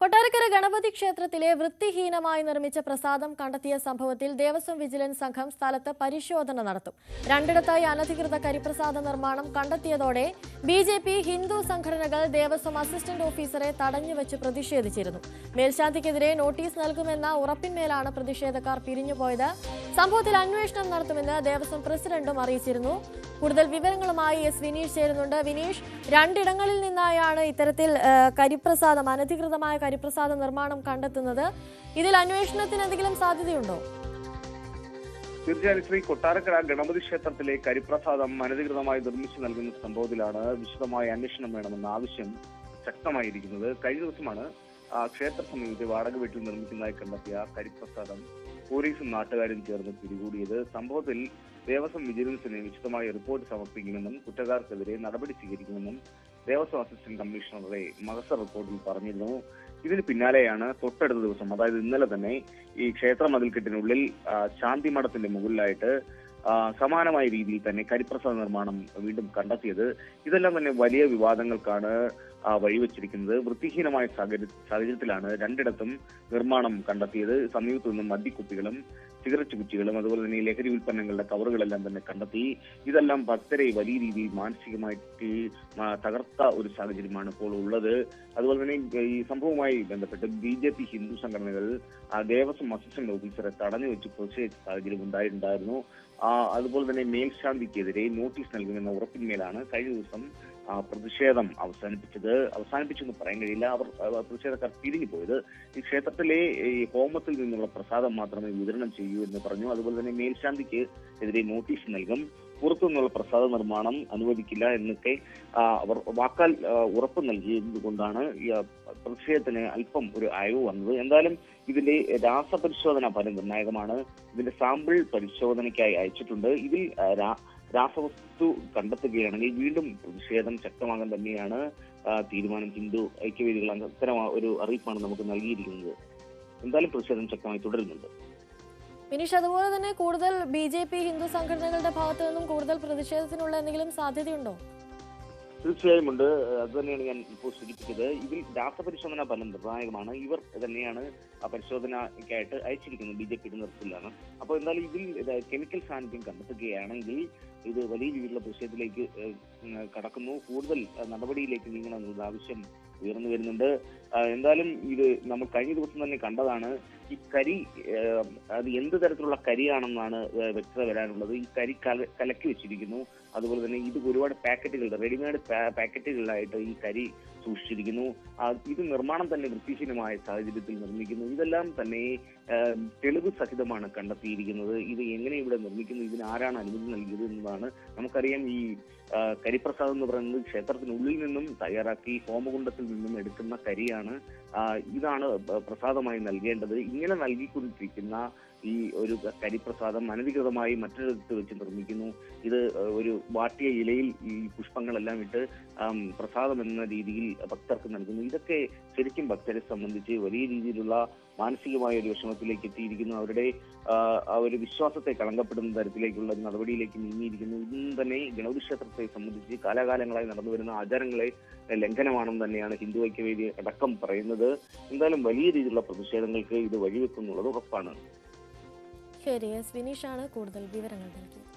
കൊട്ടാരക്കര ഗണപതി ക്ഷേത്രത്തിലെ വൃത്തിഹീനമായി നിർമ്മിച്ച പ്രസാദം കണ്ടെത്തിയ സംഭവത്തിൽ ദേവസ്വം വിജിലൻസ് സംഘം സ്ഥലത്ത് പരിശോധന നടത്തും. രണ്ടിടത്തായി അനധികൃത കരിപ്രസാദ നിർമ്മാണം കണ്ടെത്തിയതോടെ ബിജെപി ഹിന്ദു സംഘടനകൾ ദേവസ്വം അസിസ്റ്റന്റ് ഓഫീസറെ തടഞ്ഞുവെച്ച് പ്രതിഷേധിച്ചിരുന്നു. മേൽശാന്തിക്കെതിരെ നോട്ടീസ് നൽകുമെന്ന ഉറപ്പിന്മേലാണ് പ്രതിഷേധക്കാർ പിരിഞ്ഞുപോയത്. സംഭവത്തിൽ അന്വേഷണം നടത്തുമെന്ന് ദേവസ്വം പ്രസിഡന്റും അറിയിച്ചിരുന്നു. കൂടുതൽ വിവരങ്ങളുമായി എസ് വിനീഷ് ചേരുന്നുണ്ട്. വിനീഷ്, രണ്ടിടങ്ങളിൽ നിന്നായാണ് ഇത്തരത്തിൽ അനധികൃതമായ കരിപ്രസാദ നിർമ്മാണം കണ്ടെത്തുന്നത്. ഇതിൽ അന്വേഷണത്തിന് എന്തെങ്കിലും സാധ്യതയുണ്ടോ? തീർച്ചയായും ശ്രീ കൊട്ടാരക്കര ഗണപതി ക്ഷേത്രത്തിലെ കരിപ്രസാദം അനധികൃതമായി നിർമ്മിച്ചു നൽകുന്ന സംഭവത്തിലാണ് വിശദമായ അന്വേഷണം വേണമെന്ന ആവശ്യം ശക്തമായിരിക്കുന്നത്. കഴിഞ്ഞ ദിവസമാണ് ക്ഷേത്ര സമീപത്തെ വാടക വീട്ടിൽ നിർമ്മിക്കുന്നതായി കണ്ടെത്തിയ കരിപ്രസാദം പോലീസും നാട്ടുകാരും ചേർന്ന് പിടികൂടിയത്. സംഭവത്തിൽ ദേവസ്വം വിജിലൻസിന് വിശദമായ റിപ്പോർട്ട് സമർപ്പിക്കുമെന്നും കുറ്റക്കാർക്കെതിരെ നടപടി സ്വീകരിക്കുമെന്നും ദേവസ്വം അസിസ്റ്റന്റ് കമ്മീഷണറുടെ മഹസർ റിപ്പോർട്ടിൽ പറഞ്ഞിരുന്നു. ഇതിന് പിന്നാലെയാണ് തൊട്ടടുത്ത ദിവസം, അതായത് ഇന്നലെ തന്നെ, ഈ ക്ഷേത്ര മതിൽക്കെട്ടിനുള്ളിൽ ശാന്തിമഠത്തിന്റെ മുകളിലായിട്ട് സമാനമായ രീതിയിൽ തന്നെ കരിപ്രസാദ നിർമ്മാണം വീണ്ടും കണ്ടെത്തിയത്. ഇതെല്ലാം തന്നെ വലിയ വിവാദങ്ങൾക്കാണ് വഴിവെച്ചിരിക്കുന്നത്. വൃത്തിഹീനമായ സാഹചര്യത്തിലാണ് രണ്ടിടത്തും നിർമ്മാണം കണ്ടെത്തിയത്. സമീപത്തു നിന്നും മദ്യക്കുപ്പികളും സിഗരറ്റ് കുറ്റികളും അതുപോലെ തന്നെ ലഹരി ഉൽപ്പന്നങ്ങളുടെ കവറുകളെല്ലാം തന്നെ കണ്ടെത്തി. ഇതെല്ലാം ഭക്തരെ വലിയ രീതിയിൽ മാനസികമായിട്ട് തകർത്ത ഒരു സാഹചര്യമാണ് ഇപ്പോൾ ഉള്ളത്. അതുപോലെ തന്നെ ഈ സംഭവവുമായി ബന്ധപ്പെട്ട് ബിജെപി ഹിന്ദു സംഘടനകൾ ദേവസ്വം അസിസ്റ്റന്റ് ഓഫീസറെ തടഞ്ഞു വെച്ച് പ്രതിഷേധിച്ച സാഹചര്യം ഉണ്ടായിരുന്നു. അതുപോലെ തന്നെ മേൽശാന്തിക്കെതിരെ നോട്ടീസ് നൽകുമെന്ന ഉറപ്പിന്മേലാണ് കഴിഞ്ഞ ദിവസം പ്രതിഷേധം അവസാനിപ്പിച്ചെന്ന് പറയാൻ കഴിയില്ല. പ്രതിഷേധക്കാർ പിരിഞ്ഞു പോയത്. ഈ ക്ഷേത്രത്തിലെ ഈ ഹോമത്തിൽ നിന്നുള്ള പ്രസാദം മാത്രമേ വിതരണം ചെയ്യൂ എന്ന് പറഞ്ഞു. അതുപോലെ തന്നെ മേൽശാന്തിക്ക് എതിരെ നോട്ടീസ് നൽകും, പുറത്തുനിന്നുള്ള പ്രസാദ നിർമ്മാണം അനുവദിക്കില്ല എന്നൊക്കെ അവർ വാക്കാൽ ഉറപ്പ് നൽകിയതുകൊണ്ടാണ് ഈ പ്രതിഷേധത്തിന് അല്പം ഒരു അയവ് വന്നത്. എന്തായാലും ഇതിന്റെ രാസപരിശോധന ഫലം നിർണായകമാണ്. ഇതിന്റെ സാമ്പിൾ പരിശോധനയ്ക്കായി അയച്ചിട്ടുണ്ട്. ഇതിൽ രാസവസ്തു കണ്ടെത്തുകയാണെങ്കിൽ വീണ്ടും പ്രതിഷേധം ശക്തമാകാൻ തന്നെയാണ് തീരുമാനം. ഹിന്ദു ഐക്യവേദികൾ അത്തരം ഒരു അറിയിപ്പാണ് നമുക്ക് നൽകിയിരിക്കുന്നത്. എന്തായാലും പ്രതിഷേധം ശക്തമായി തുടരുന്നുണ്ട്. വിനീഷ്, അതുപോലെ തന്നെ കൂടുതൽ ബിജെപി ഹിന്ദു സംഘടനകളുടെ ഭാഗത്തു നിന്നും കൂടുതൽ പ്രതിഷേധത്തിനുള്ള എന്തെങ്കിലും സാധ്യതയുണ്ടോ? തീർച്ചയായും ഉണ്ട്. അത് തന്നെയാണ് ഞാൻ ഇപ്പോൾ സൂചിപ്പിച്ചത്. ഇതിൽ രാസപരിശോധന ഫലം നിർണായകമാണ്. ഇവർ തന്നെയാണ് പരിശോധനയ്ക്കായിട്ട് അയച്ചിരിക്കുന്നത്. ബിജെപിയുടെ നേതൃത്വത്തിലാണ്. അപ്പോൾ എന്തായാലും ഇതിൽ കെമിക്കൽ സാന്നിധ്യം കണ്ടെത്തുകയാണെങ്കിൽ ഇത് വലിയ രീതിയിലുള്ള പ്രതിഷേധത്തിലേക്ക് കടക്കുന്നു. കൂടുതൽ നടപടിയിലേക്ക് നീങ്ങണമെന്നുള്ള ആവശ്യം ഉയർന്നു വരുന്നുണ്ട്. എന്തായാലും ഇത് നമ്മൾ കഴിഞ്ഞ ദിവസം തന്നെ കണ്ടതാണ്. ഈ കരി അത് എന്ത് തരത്തിലുള്ള കരിയാണെന്നാണ് വ്യക്തത വരാനുള്ളത്. ഈ കരി കലക്കി വെച്ചിരിക്കുന്നു. അതുപോലെ തന്നെ ഇത് ഒരുപാട് പാക്കറ്റുകളുടെ റെഡിമെയ്ഡ് പാക്കറ്റുകളിലായിട്ട് ഈ കരി സൂക്ഷിച്ചിരിക്കുന്നു. ഇത് നിർമ്മാണം തന്നെ വൃത്തിഹീനമായ സാഹചര്യത്തിൽ നിർമ്മിക്കുന്നു. ഇതെല്ലാം തന്നെ തെളിവ് സഹിതമാണ് കണ്ടെത്തിയിരിക്കുന്നത്. ഇത് എങ്ങനെ ഇവിടെ നിർമ്മിക്കുന്നു, ഇതിന് ആരാണ് അനുമതി നൽകിയത് എന്നതാണ്. നമുക്കറിയാം, ഈ കരിപ്രസാദം എന്ന് പറയുന്നത് ക്ഷേത്രത്തിനുള്ളിൽ നിന്നും തയ്യാറാക്കി ഹോമകുണ്ടത്തിൽ നിന്നും എടുക്കുന്ന കരിയാണ്. ഇതാണ് പ്രസാദമായി നൽകേണ്ടത്. ഇങ്ങനെ നൽകിക്കൊണ്ടിരിക്കുന്ന ഈ ഒരു കരിപ്രസാദം അനധികൃതമായി മറ്റൊരിടത്ത് വെച്ച് നിർമ്മിക്കുന്നു. ഇത് ഒരു വാട്ടിയ ഇലയിൽ ഈ പുഷ്പങ്ങളെല്ലാം ഇട്ട് പ്രസാദം എന്ന രീതിയിൽ ഭക്തർക്ക് നൽകുന്നു. ഇതൊക്കെ ശരിക്കും ഭക്തരെ സംബന്ധിച്ച് വലിയ രീതിയിലുള്ള മാനസികമായ ഒരു വിഷമത്തിലേക്ക് എത്തിയിരിക്കുന്നു. അവരുടെ ഒരു വിശ്വാസത്തെ കളങ്കപ്പെടുന്ന തരത്തിലേക്കുള്ള നടപടിയിലേക്ക് നീങ്ങിയിരിക്കുന്നു. ഇന്നും തന്നെ ഗണപതി ക്ഷേത്രത്തെ സംബന്ധിച്ച് കാലാകാലങ്ങളായി നടന്നു വരുന്ന ആചാരങ്ങളെ ലംഘനമാണെന്ന് തന്നെയാണ് ഹിന്ദു ഐക്യവേദി അടക്കം പറയുന്നത്. എന്തായാലും വലിയ രീതിയിലുള്ള പ്രതിഷേധങ്ങൾക്ക് ഇത് വഴിവെക്കുന്നുള്ളത് ഉറപ്പാണ്. ശരി, എസ് വിനീഷാണ് കൂടുതൽ വിവരങ്ങൾ നൽകിയത്.